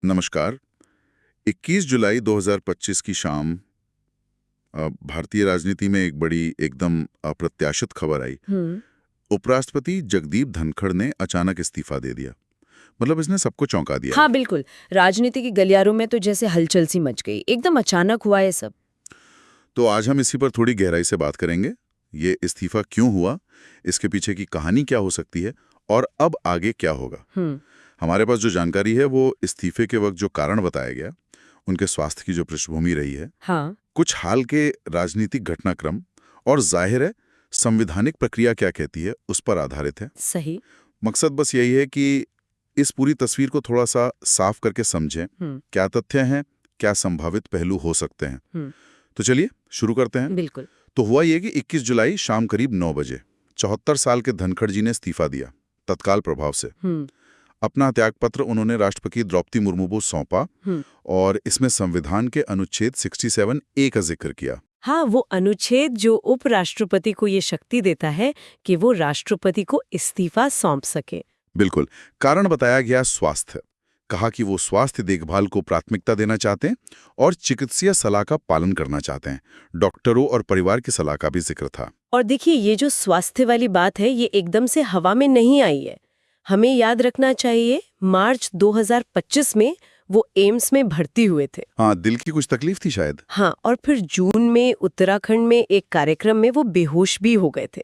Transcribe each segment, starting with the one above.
नमस्कार। 21 जुलाई 2025 की शाम भारतीय राजनीति में एक बड़ी एकदम अप्रत्याशित खबर आई। हम्म। उपराष्ट्रपति जगदीप धनखड़ ने अचानक इस्तीफा दे दिया। मतलब इसने सबको चौंका दिया है। हाँ, बिल्कुल। राजनीति की गलियारों में तो जैसे हलचल सी मच गई, एकदम अचानक हुआ ये सब। तो आज हम इसी पर थोड़ी गहराई से बात करेंगे। ये इस्तीफा क्यों हुआ, इसके पीछे की कहानी क्या हो सकती है और अब आगे क्या होगा। हम्म। हमारे पास जो जानकारी है वो इस्तीफे के वक्त जो कारण बताया गया, उनके स्वास्थ्य की जो पृष्ठभूमि रही है, हाँ। कुछ हाल के राजनीतिक घटनाक्रम और जाहिर है संवैधानिक प्रक्रिया क्या कहती है उस पर आधारित है। सही। मकसद बस यही है कि इस पूरी तस्वीर को थोड़ा सा साफ करके समझें। हम्म। क्या तथ्य हैं, क्या संभावित पहलू हो सकते हैं। हम्म। तो चलिए शुरू करते हैं। बिल्कुल। तो हुआ ये कि 21 जुलाई शाम करीब 9 बजे 74 साल के धनखड़ जी ने इस्तीफा दिया तत्काल प्रभाव से। हम्म। अपना त्यागपत्र उन्होंने राष्ट्रपति द्रौपदी मुर्मू को सौंपा हम्म। और इसमें संविधान के अनुच्छेद 67A का जिक्र किया। हाँ, वो अनुच्छेद जो उपराष्ट्रपति को ये शक्ति देता है कि वो राष्ट्रपति को इस्तीफा सौंप सके। बिल्कुल। कारण बताया गया स्वास्थ्य। कहा कि वो स्वास्थ्य देखभाल को प्राथमिकता देना चाहते हैं और चिकित्सीय सलाह का पालन करना चाहते हैं। डॉक्टरों और परिवार की सलाह का भी जिक्र था। और देखिए, ये जो स्वास्थ्य वाली बात है, ये एकदम से हवा में नहीं आई है। हमें याद रखना चाहिए, मार्च 2025 में वो एम्स में भर्ती हुए थे। हाँ, दिल की कुछ तकलीफ थी शायद। हाँ, और फिर जून में उत्तराखंड में एक कार्यक्रम में वो बेहोश भी हो गए थे।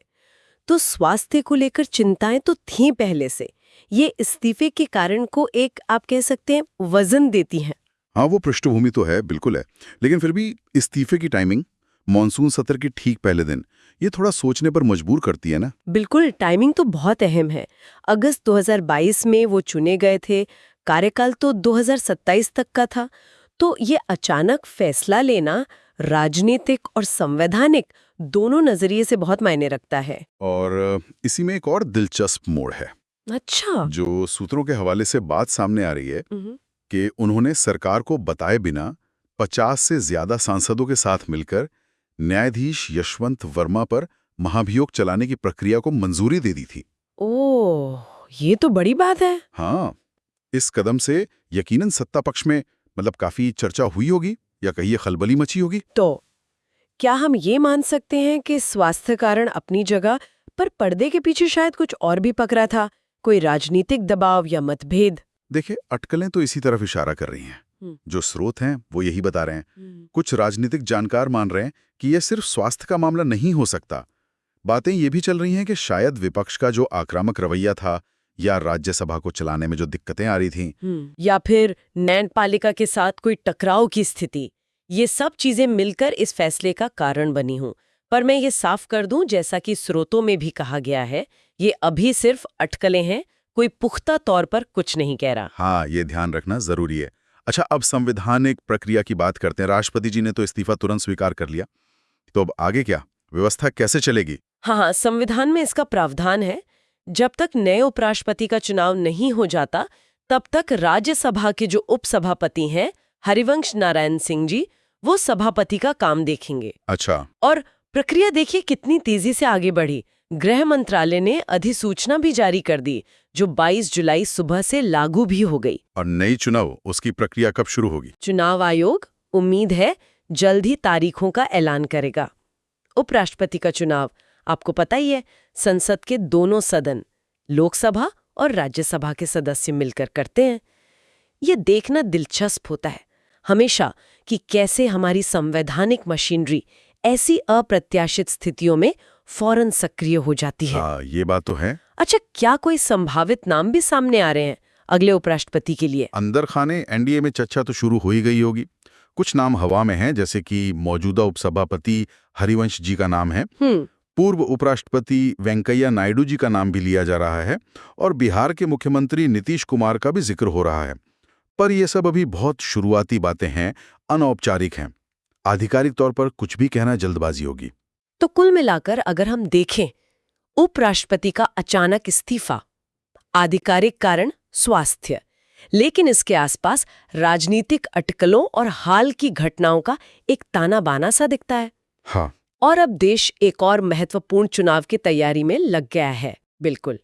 तो स्वास्थ्य को लेकर चिंताएं तो थीं पहले से। ये इस्तीफे के कारण को एक, आप कह सकते हैं, वजन देती हैं। हाँ, वो पृष्ठभूमि तो है, बिल्कुल है। लेकिन फिर भी इस्तीफे की टाइमिंग मॉनसून सत्र के ठीक पहले दिन, ये थोड़ा सोचने पर मजबूर करती है ना। बिल्कुल, टाइमिंग तो बहुत अहम है। अगस्त 2022 में वो चुने गए थे, कार्यकाल तो 2027 तक का था। तो ये अचानक फैसला लेना राजनीतिक और संवैधानिक दोनों नजरिए से बहुत मायने रखता है। और इसी में एक और दिलचस्प मोड़ है। अच्छा। जो सूत्रों के हवाले से बात सामने आ रही है हम्म। कि उन्होंने सरकार को बताए बिना 50 से ज्यादा सांसदों के साथ मिलकर न्यायाधीश यशवंत वर्मा पर महाभियोग चलाने की प्रक्रिया को मंजूरी दे दी थी। ओह, ये तो बड़ी बात है। हाँ, इस कदम से यकीनन सत्ता पक्ष में मतलब काफी चर्चा हुई होगी या कहिए खलबली मची होगी। तो क्या हम ये मान सकते हैं कि स्वास्थ्य कारण अपनी जगह, पर पर्दे के पीछे शायद कुछ और भी पकड़ा था, कोई राजनीतिक दबाव या मतभेद? देखिए, अटकलें तो इसी तरफ इशारा कर रही हैं। जो स्रोत हैं वो यही बता रहे हैं। कुछ राजनीतिक जानकार मान रहे हैं कि यह सिर्फ स्वास्थ्य का मामला नहीं हो सकता। बातें ये भी चल रही हैं कि शायद विपक्ष का जो आक्रामक रवैया था या राज्यसभा को चलाने में जो दिक्कतें आ रही थीं, या फिर न्यायपालिका के साथ कोई टकराव की स्थिति, ये सब चीजें मिलकर इस फैसले का कारण बनी हूं। पर मैं ये साफ कर दूं, जैसा कि स्रोतों में भी कहा गया है, ये अभी सिर्फ अटकलें हैं, कोई पुख्ता तौर पर कुछ नहीं कह रहा। हाँ, ये ध्यान रखना जरूरी है। अच्छा, अब संवैधानिक प्रक्रिया की बात करते हैं। राष्ट्रपति जी ने तो इस्तीफा तुरंत स्वीकार कर लिया, तो अब आगे क्या, व्यवस्था कैसे चलेगी? हाँ, संविधान में इसका प्रावधान है, जब तक नए उपराष्ट्रपति का चुनाव नहीं हो जाता, तब तक राज्यसभा के जो उपसभापति हैं, हरिवंश नारायण सिंह जी, वो सभापति का काम देखेंगे। अच्छा। और प्रक्रिया देखिए कितनी तेजी से आगे बढ़ी। गृह मंत्रालय ने अधिसूचना भी जारी कर दी, जो 22 जुलाई सुबह से लागू भी हो गई। और नई चुनाव, उसकी प्रक्रिया कब शुरू होगी? चुनाव आयोग उम्मीद है जल्द ही तारीखों का ऐलान करेगा। उपराष्ट्रपति का चुनाव आपको पता ही है, संसद के दोनों सदन, लोकसभा और राज्यसभा के सदस्य मिलकर करते हैं। ये देखना दिलचस्प होता है हमेशा कि कैसे हमारी संवैधानिक मशीनरी ऐसी अप्रत्याशित स्थितियों में फौरन सक्रिय हो जाती है। हाँ, ये बात तो है। अच्छा, क्या कोई संभावित नाम भी सामने आ रहे हैं अगले उपराष्ट्रपति के लिए? अंदर खाने एनडीए में चर्चा तो शुरू हो ही गई होगी। कुछ नाम हवा में हैं, जैसे कि मौजूदा उपसभापति हरिवंश जी का नाम है, पूर्व उपराष्ट्रपति वेंकैया नायडू जी का नाम भी लिया जा रहा है और बिहार के मुख्यमंत्री नीतीश कुमार का भी जिक्र हो रहा है। पर ये सब अभी बहुत शुरुआती बातें हैं, अनौपचारिक हैं। आधिकारिक तौर पर कुछ भी कहना जल्दबाजी होगी। तो कुल मिलाकर अगर हम देखें, उपराष्ट्रपति का अचानक इस्तीफा, आधिकारिक कारण स्वास्थ्य, लेकिन इसके आसपास राजनीतिक अटकलों और हाल की घटनाओं का एक ताना बाना सा दिखता है। हाँ। और अब देश एक और महत्वपूर्ण चुनाव की तैयारी में लग गया है। बिल्कुल।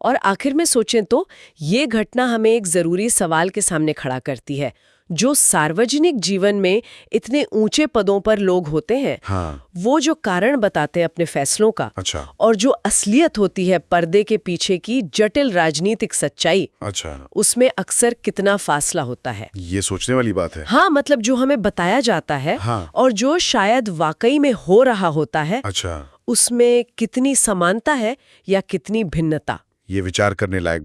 और आखिर में सोचें तो ये घटना हमें एक जरूरी सवाल के सामने खड़ा करती है। जो सार्वजनिक जीवन में इतने ऊंचे पदों पर लोग होते हैं, हाँ। वो जो कारण बताते हैं अपने फैसलों का, अच्छा। और जो असलियत होती है पर्दे के पीछे की जटिल राजनीतिक सच्चाई, अच्छा, उसमें अक्सर कितना फासला होता है। ये सोचने वाली बात है। हाँ, मतलब जो हमें बताया जाता है हाँ। और जो शायद वाकई में हो रहा होता है, अच्छा, उसमें कितनी समानता है या कितनी भिन्नता। ये विचार करने लायक